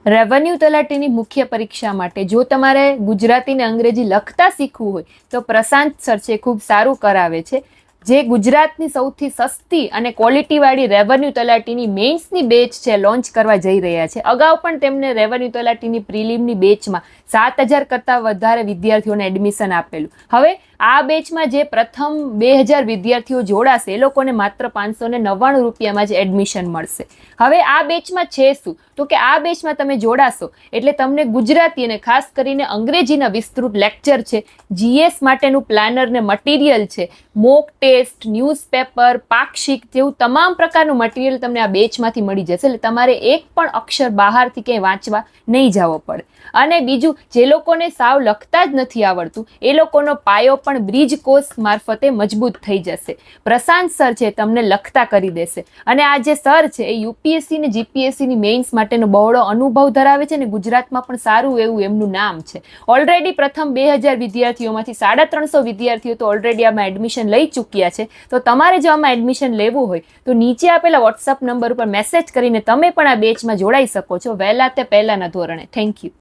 Revenue તલાટીની મુખ્ય પરીક્ષા માટે જો તમારે ગુજરાતી ને અંગ્રેજી લખતા શીખવું હોય તો પ્રશાંત સર છે ખૂબ સારું કરાવે છે. જે ગુજરાતની સૌથી સસ્તી અને ક્વોલિટીવાળી રેવન્યુ તલાટીની મેઇન્સની બેચ છે લોન્ચ કરવા જઈ રહ્યા છે. અગાઉ પણ તેમને રેવન્યુ તલાટીની પ્રિલિમની બેચમાં 7,000 કરતાં વધારે વિદ્યાર્થીઓને એડમિશન આપેલું. હવે આ બેચમાં જે પ્રથમ 2,000 વિદ્યાર્થીઓ જોડાશે એ લોકોને માત્ર 599 રૂપિયામાં જ એડમિશન મળશે. હવે આ બેચમાં છે શું? તો કે આ બેચમાં તમે જોડાશો એટલે તમને ગુજરાતી અને ખાસ કરીને અંગ્રેજીના વિસ્તૃત લેક્ચર છે, જીએસ માટેનું પ્લાનર ને મટીરિયલ છે, મોક ટેસ્ટ, ન્યૂઝપેપર, પાક્ષિક જેવું તમામ પ્રકારનું મટીરિયલ તમને આ બેચમાંથી મળી જશે. એટલે તમારે એક પણ અક્ષર બહારથી ક્યાંય વાંચવા નહીં જવો પડે. અને બીજું, જે લોકોને સાવ લખતા જ નથી આવડતું એ લોકોનો પાયો પણ બ્રિજ કોર્સ મારફતે મજબૂત થઈ જશે. પ્રશાંત સર છે તમને લખતા કરી દેશે. અને આ જે સર છે એ યુપીએસસી ને જીપીએસસીની મેઇન્સ માટેનો બહોળો અનુભવ ધરાવે છે અને ગુજરાતમાં પણ સારું એવું એમનું નામ છે. ઓલરેડી પ્રથમ 2,000 વિદ્યાર્થીઓમાંથી 350 વિદ્યાર્થીઓ તો ઓલરેડી આમાં એડમિશન લઈ ચૂક્યા છે. તો તમારે જો આમાં એડમિશન લેવું હોય તો નીચે આપેલા વોટ્સઅપ નંબર ઉપર મેસેજ કરીને તમે પણ આ બેચમાં જોડાઈ શકો છો વહેલા તે પહેલાના ધોરણે. Thank you.